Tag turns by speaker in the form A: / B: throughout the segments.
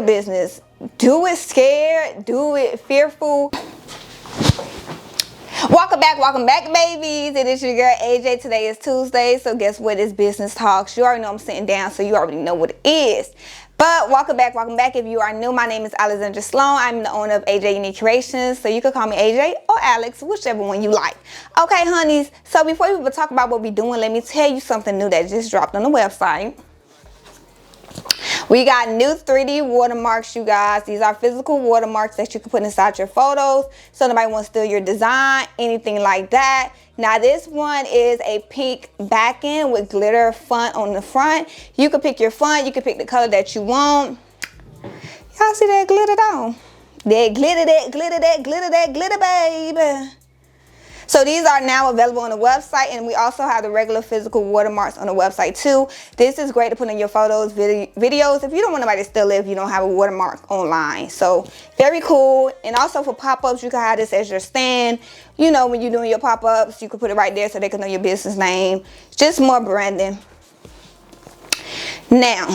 A: a business. Do it scared, do it fearful. Welcome back, babies. It is your girl AJ. Today is Tuesday, so guess what? It's business talks. You already know I'm sitting down, so you already know what it is. But welcome back. If you are new, my name is Alexandra Sloan. I'm the owner of AJ Unique Creations, so you can call me AJ or Alex, whichever one you like. Okay, honeys, so before we even talk about what we're doing, let me tell you something new that just dropped on the website. We got new 3D watermarks, you guys. These are physical watermarks that you can put inside your photos so nobody won't steal your design, anything like that. Now this one is a pink back end with glitter font on the front. You can pick your font, you can pick the color that you want. Y'all see that glitter though? That glitter, baby. So these are now available on the website, and we also have the regular physical watermarks on the website too. This is great to put in your photos, videos. If you don't want nobody to steal it, if you don't have a watermark online. So very cool. And also for pop-ups, you can have this as your stand. You know, when you're doing your pop-ups, you can put it right there so they can know your business name. Just more branding. Now,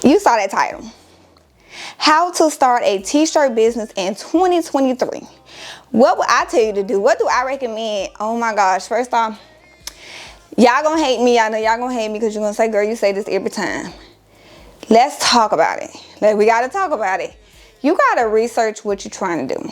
A: you saw that title. How to start a t-shirt business in 2023. What would I tell you to do? What do I recommend? Oh my gosh, first off, y'all gonna hate me. I know y'all gonna hate me because you're gonna say, girl, you say this every time. Let's talk about it. We gotta talk about it. You gotta research what you're trying to do,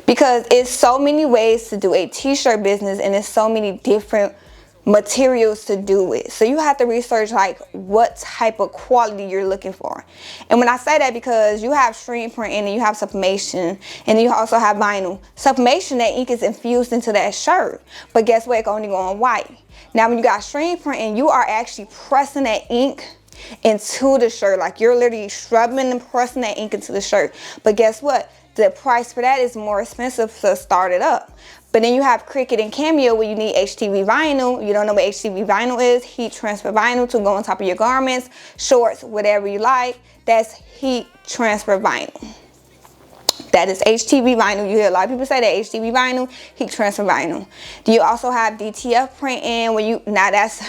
A: because it's so many ways to do a t-shirt business, and it's so many different materials to do it. So you have to research like what type of quality you're looking for. And when I say that, because you have screen printing and you have sublimation, and you also have vinyl. Sublimation, that ink is infused into that shirt, but guess what? It can only go on white. Now when you got screen printing, you are actually pressing that ink into the shirt. Like you're literally scrubbing and pressing that ink into the shirt. But guess what? The price for that is more expensive to start it up. But then you have Cricut and Cameo where you need HTV vinyl. You don't know what HTV vinyl is? Heat transfer vinyl to go on top of your garments, shorts, whatever you like. That's heat transfer vinyl. That is HTV vinyl. You hear a lot of people say that HTV vinyl, heat transfer vinyl. Do you also have DTF printing where you, now that's,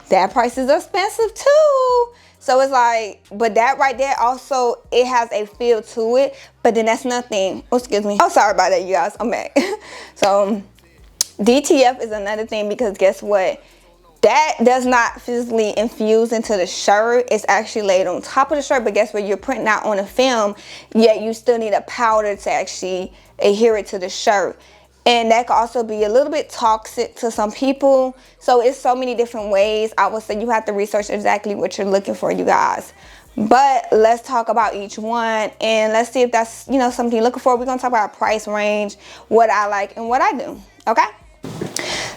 A: that price is expensive too. So it's like, but that right there also, it has a feel to it, but then that's nothing. Oh, excuse me. Oh, sorry about that, you guys. I'm back. So DTF is another thing, because guess what? That does not physically infuse into the shirt. It's actually laid on top of the shirt, but guess what? You're printing out on a film, yet you still need a powder to actually adhere it to the shirt. And that could also be a little bit toxic to some people. So it's so many different ways. I would say you have to research exactly what you're looking for, you guys. But let's talk about each one, and let's see if that's, you know, something you're looking for. We're gonna talk about price range, what I like and what I do, okay?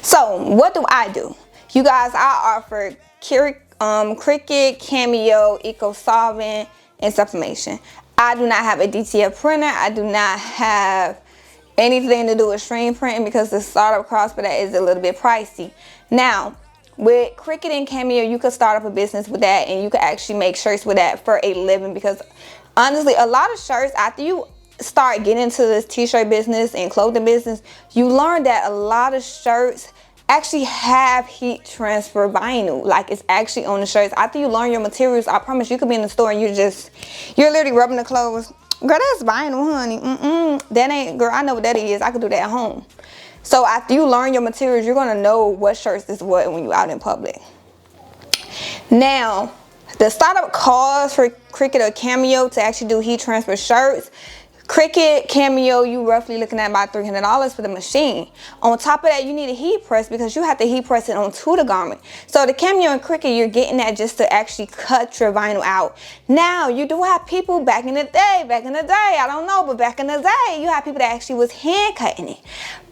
A: So what do I do? You guys, I offer Cricut, Cameo, Eco Solvent, and Sublimation. I do not have a DTF printer. I do not have anything to do with screen printing, because the startup cost for that is a little bit pricey. Now, with Cricut and Cameo, you could start up a business with that, and you could actually make shirts with that for a living, because honestly, a lot of shirts, after you start getting into this t-shirt business and clothing business, you learn that a lot of shirts actually have heat transfer vinyl. Like it's actually on the shirts. After you learn your materials, I promise you could be in the store and you're literally rubbing the clothes. Girl, that's vinyl, honey. That ain't, girl, I know what that is. I could do that at home. So after you learn your materials, you're gonna know what shirts is what when you're out in public. Now, the startup cost for Cricut or Cameo to actually do heat transfer shirts, Cricut, Cameo, you roughly looking at about $300 for the machine. On top of that, you need a heat press, because you have to heat press it onto the garment. So the Cameo and Cricut, you're getting that just to actually cut your vinyl out. Now, you do have people back in the day, I don't know, but back in the day, you have people that actually was hand cutting it.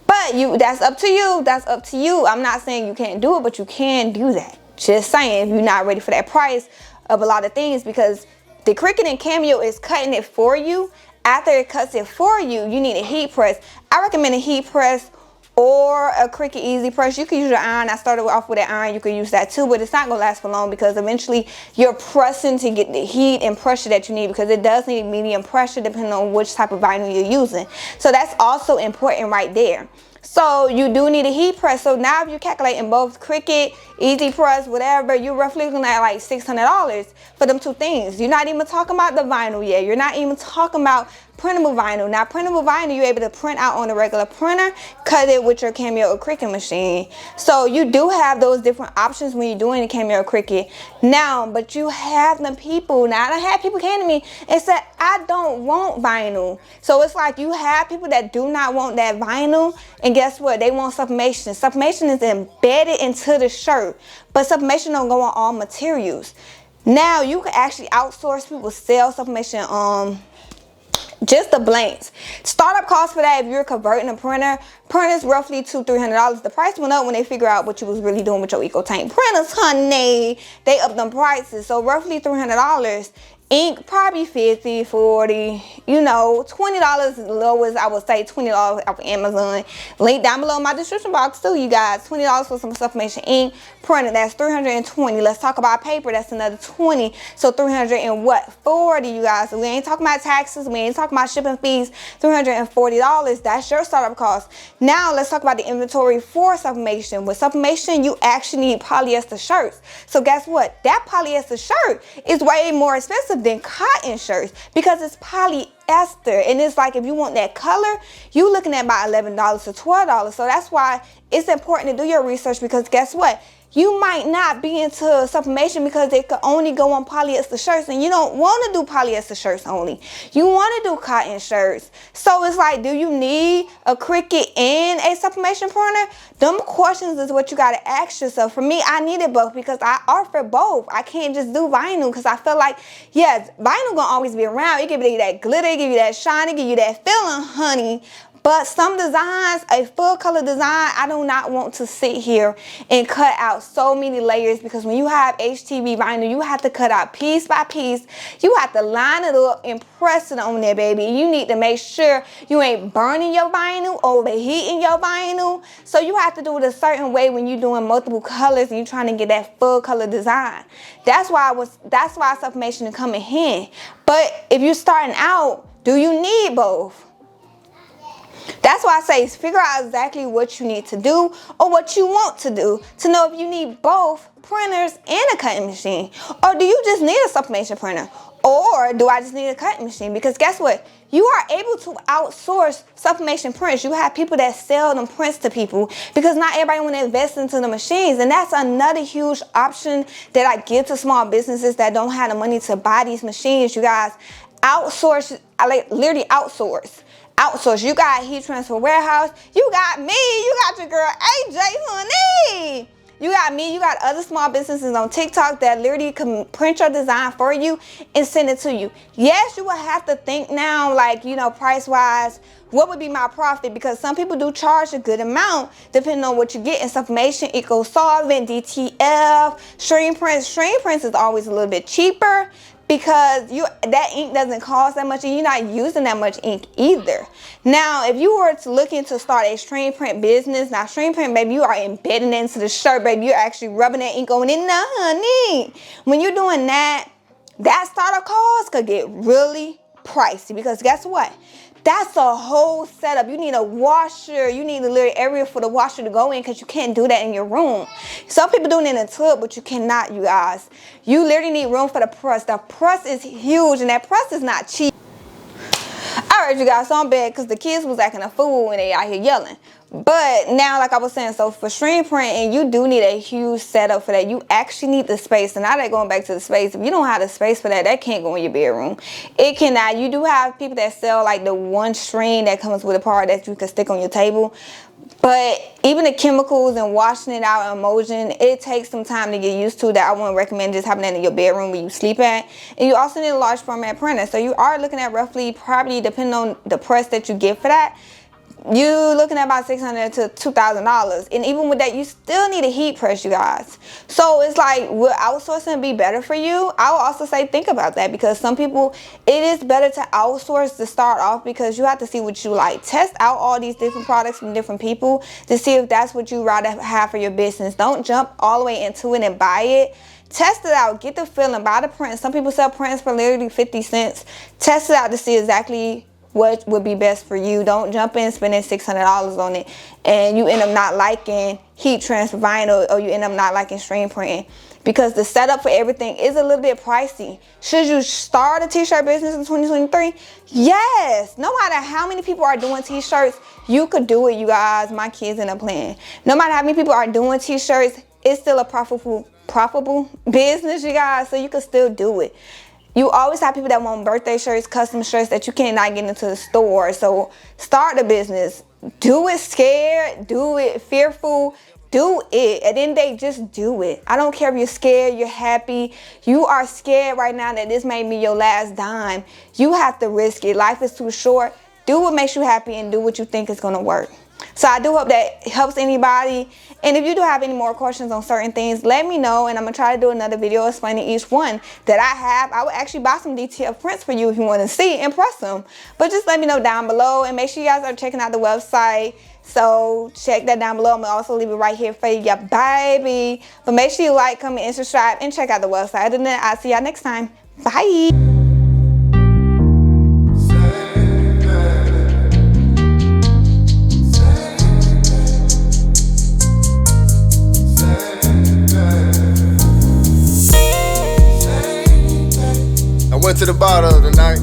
A: But that's up to you. I'm not saying you can't do it, but you can do that. Just saying, if you're not ready for that price of a lot of things, because the Cricut and Cameo is cutting it for you. After it cuts it for you, you need a heat press. I recommend a heat press or a Cricut Easy Press. You can use your iron. I started off with an iron. You can use that too, but it's not gonna last for long because eventually you're pressing to get the heat and pressure that you need, because it does need medium pressure depending on which type of vinyl you're using. So that's also important right there. So you do need a heat press. So now if you calculate in both Cricut, Easy Press, whatever, you're roughly looking at like $600 for them two things. You're not even talking about the vinyl yet. You're not even talking about printable vinyl. Now printable vinyl, you're able to print out on a regular printer, cut it with your Cameo or Cricut machine. So you do have those different options when you're doing the Cameo or Cricut. Now, but you have the people. Now I had people came to me and said, I don't want vinyl. So it's like you have people that do not want that vinyl, and guess what? They want sublimation. Sublimation is embedded into the shirt, but sublimation don't go on all materials. Now you can actually outsource people, sell sublimation just the blanks. Startup cost for that, if you're converting a printer's roughly $200-300. The price went up when they figure out what you was really doing with your Eco Tank printers, honey. They upped them prices, so roughly $300. Ink probably $50, $40, you know, $20 is the lowest. I would say $20 off of Amazon. Link down below in my description box too, you guys. $20 for some Sublimation ink printer, that's $320. Let's talk about paper, that's another $20. So $340, you guys. So we ain't talking about taxes, we ain't talking about shipping fees. $340, that's your startup cost. Now let's talk about the inventory for Sublimation. With Sublimation, you actually need polyester shirts. So guess what? That polyester shirt is way more expensive than cotton shirts because it's polyester, and it's like if you want that color, you looking at about $11 to $12. So that's why it's important to do your research, because guess what? You might not be into sublimation because they could only go on polyester shirts, and you don't want to do polyester shirts only. You want to do cotton shirts. So it's like, do you need a Cricut and a sublimation printer? Them questions is what you got to ask yourself. For me, I needed both because I offer both. I can't just do vinyl because I feel like, yes, vinyl gonna always be around. It give you that glitter, it give you that shine, it give you that feeling, honey. But some designs, a full color design, I do not want to sit here and cut out so many layers, because when you have HTV vinyl, you have to cut out piece by piece. You have to line it up and press it on there, baby. You need to make sure you ain't burning your vinyl, overheating your vinyl. So you have to do it a certain way when you're doing multiple colors and you're trying to get that full color design. That's why sublimation come in hand. But if you're starting out, do you need both? That's why I say figure out exactly what you need to do or what you want to do to know if you need both printers and a cutting machine. Or do you just need a sublimation printer? Or do I just need a cutting machine? Because guess what? You are able to outsource sublimation prints. You have people that sell them prints to people because not everybody want to invest into the machines. And that's another huge option that I give to small businesses that don't have the money to buy these machines. You guys, outsource, literally outsource. Outsource. You got Heat Transfer Warehouse. You got me. You got your girl AJ, honey. You got me. You got other small businesses on TikTok that literally can print your design for you and send it to you. Yes, you will have to think now, like, you know, price wise, what would be my profit? Because some people do charge a good amount depending on what you get in sublimation, Eco Solvent, DTF, Stream Prints. Stream Prints is always a little bit cheaper, because that ink doesn't cost that much and you're not using that much ink either. Now, if you were to looking to start a screen print business, now screen print, baby, you are embedding it into the shirt, baby. You're actually rubbing that ink on in there, honey. When you're doing that, that startup cost could get really pricey, because guess what? That's a whole setup. You need a washer. You need a little area for the washer to go in, because you can't do that in your room. Some people do it in a tub, but you cannot, you guys. You literally need room for the press. The press is huge, and that press is not cheap. Alright, you guys, so I'm bad because the kids was acting a fool when they out here yelling. But now, like I was saying, so for screen printing, you do need a huge setup for that. You actually need the space. And now they're going back to the space. If you don't have the space for that, that can't go in your bedroom. It cannot. You do have people that sell like the one string that comes with a part that you can stick on your table. But even the chemicals and washing it out and emulsion, it takes some time to get used to. That I wouldn't recommend just having that in your bedroom where you sleep at. And you also need a large format printer. So you are looking at roughly, probably depending on the press that you get for that, you looking at about $600 to $2,000, and even with that, you still need a heat press, you guys. So it's like, will outsourcing be better for you? I would also say think about that, because some people, it is better to outsource to start off, because you have to see what you like. Test out all these different products from different people to see if that's what you rather have for your business. Don't jump all the way into it and buy it. Test it out, get the feeling, buy the print. Some people sell prints for literally 50 cents. Test it out to see exactly what would be best for you. Don't jump in spending $600 on it and you end up not liking heat transfer vinyl, or you end up not liking screen printing, because the setup for everything is a little bit pricey. Should you start a t-shirt business in 2023? Yes. No matter how many people are doing t-shirts, you could do it, you guys. My kids end up playing. No matter how many people are doing t-shirts, it's still a profitable business, you guys, so you can still do it. You always have people that want birthday shirts, custom shirts that you cannot get into the store. So start the business. Do it scared, do it fearful, do it. At the end of the day, just do it. I don't care if you're scared, you're happy. You are scared right now that this may be your last dime. You have to risk it. Life is too short. Do what makes you happy and do what you think is going to work. So I do hope that helps anybody. And if you do have any more questions on certain things, let me know, and I'm going to try to do another video explaining each one that I have. I will actually buy some DTF prints for you if you want to see and press them. But just let me know down below, and make sure you guys are checking out the website. So check that down below. I'm going to also leave it right here for you, baby. But make sure you like, comment, and subscribe, and check out the website. Other than that, I'll see y'all next time. Bye.
B: Went to the bar the other night.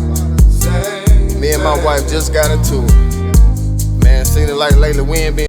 B: Me and my wife just got into it. Man, seems like lately we ain't been